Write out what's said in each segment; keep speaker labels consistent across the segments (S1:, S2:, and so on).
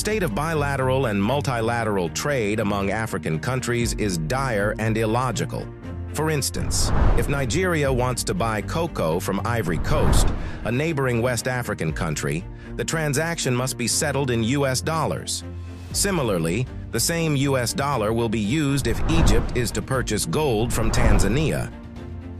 S1: state of bilateral and multilateral trade among African countries is dire and illogical. For instance, if Nigeria wants to buy cocoa from Ivory Coast, a neighboring West African country, the transaction must be settled in US dollars. Similarly, the same US dollar will be used if Egypt is to purchase gold from Tanzania.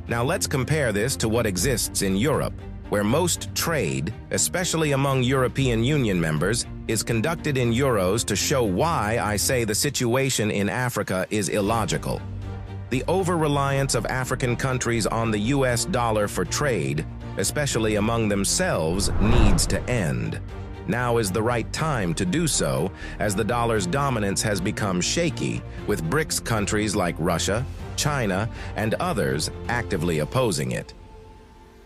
S1: Now let's compare this to what exists in Europe, where most trade, especially among European Union members, is conducted in euros to show why I say the situation in Africa is illogical. The over-reliance of African countries on the US dollar for trade, especially among themselves, needs to end. Now is the right time to do so, as the dollar's dominance has become shaky, with BRICS countries like Russia, China, and others actively opposing it.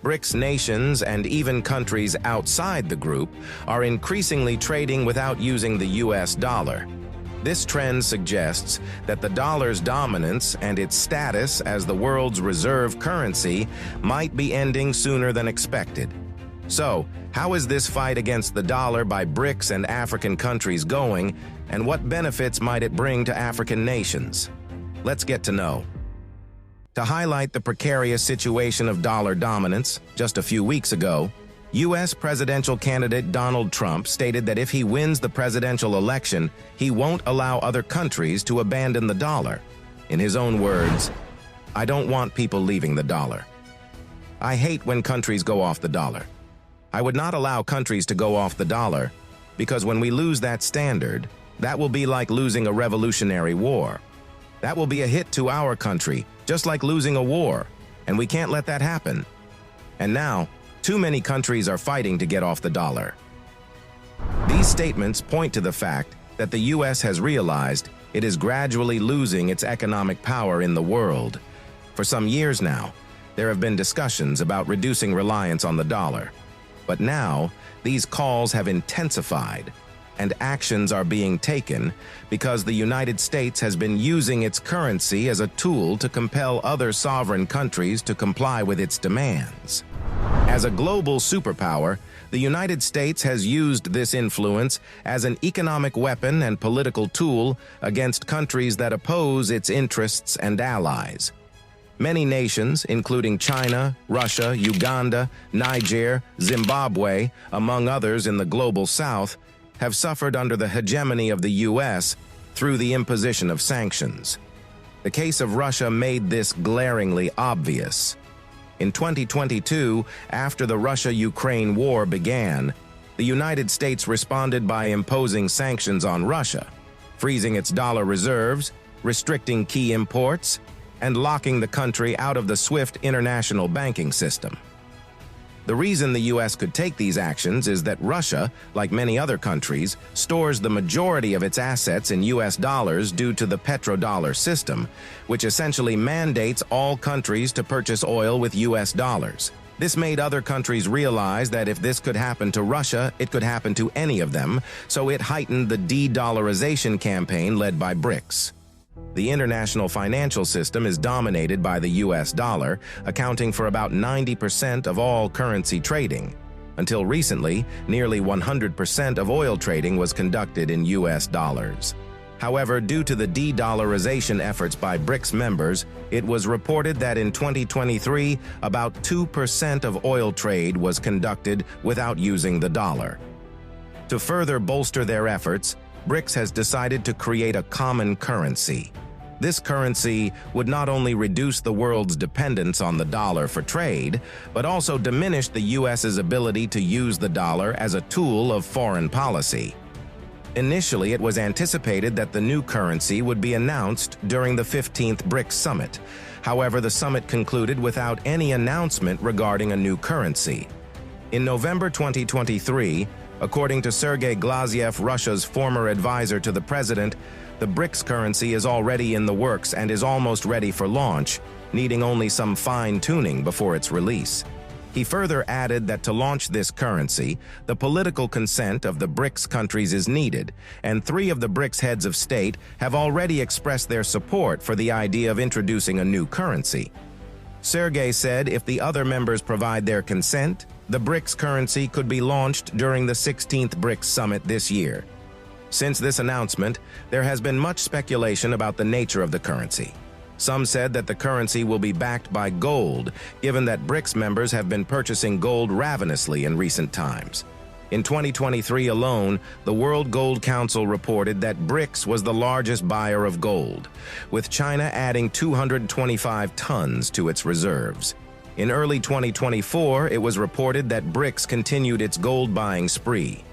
S1: BRICS nations and even countries outside the group are increasingly trading without using the US dollar. This trend suggests that the dollar's dominance and its status as the world's reserve currency might be ending sooner than expected. So, how is this fight against the dollar by BRICS and African countries going, and what benefits might it bring to African nations? Let's get to know. To highlight the precarious situation of dollar dominance, just a few weeks ago, U.S. presidential candidate Donald Trump stated that if he wins the presidential election, he won't allow other countries to abandon the dollar. In his own words, "I don't want people leaving the dollar. I hate when countries go off the dollar. I would not allow countries to go off the dollar, because when we lose that standard, that will be like losing a revolutionary war. That will be a hit to our country, just like losing a war, and we can't let that happen. And now, too many countries are fighting to get off the dollar." These statements point to the fact that the U.S. has realized it is gradually losing its economic power in the world. For some years now, there have been discussions about reducing reliance on the dollar. But now, these calls have intensified, and actions are being taken because the United States has been using its currency as a tool to compel other sovereign countries to comply with its demands. As a global superpower, the United States has used this influence as an economic weapon and political tool against countries that oppose its interests and allies. Many nations, including China, Russia, Uganda, Niger, Zimbabwe, among others in the global south, have suffered under the hegemony of the U.S. through the imposition of sanctions. The case of Russia made this glaringly obvious. In 2022, after the Russia-Ukraine war began, the United States responded by imposing sanctions on Russia, freezing its dollar reserves, restricting key imports, and locking the country out of the SWIFT international banking system. The reason the U.S. could take these actions is that Russia, like many other countries, stores the majority of its assets in U.S. dollars due to the petrodollar system, which essentially mandates all countries to purchase oil with U.S. dollars. This made other countries realize that if this could happen to Russia, it could happen to any of them, so it heightened the de-dollarization campaign led by BRICS. The international financial system is dominated by the US dollar, accounting for about 90% of all currency trading. Until recently, nearly 100% of oil trading was conducted in US dollars. However, due to the de-dollarization efforts by BRICS members, it was reported that in 2023, about 2% of oil trade was conducted without using the dollar. To further bolster their efforts, BRICS has decided to create a common currency. This currency would not only reduce the world's dependence on the dollar for trade, but also diminish the U.S.'s ability to use the dollar as a tool of foreign policy. Initially, it was anticipated that the new currency would be announced during the 15th BRICS summit. However, the summit concluded without any announcement regarding a new currency. In November 2023, according to Sergei Glaziev, Russia's former advisor to the president, the BRICS currency is already in the works and is almost ready for launch, needing only some fine-tuning before its release. He further added that to launch this currency, the political consent of the BRICS countries is needed, and 3 of the BRICS heads of state have already expressed their support for the idea of introducing a new currency. Sergei said if the other members provide their consent, the BRICS currency could be launched during the 16th BRICS summit this year. Since this announcement, there has been much speculation about the nature of the currency. Some said that the currency will be backed by gold, given that BRICS members have been purchasing gold ravenously in recent times. In 2023 alone, the World Gold Council reported that BRICS was the largest buyer of gold, with China adding 225 tons to its reserves. In early 2024, it was reported that BRICS continued its gold buying spree.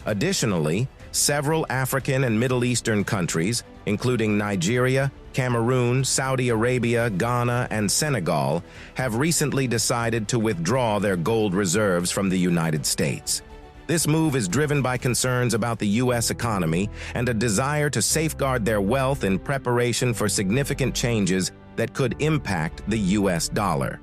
S1: Additionally, several African and Middle Eastern countries, including Nigeria, Cameroon, Saudi Arabia, Ghana, and Senegal, have recently decided to withdraw their gold reserves from the United States. This move is driven by concerns about the U.S. economy and a desire to safeguard their wealth in preparation for significant changes that could impact the U.S. dollar.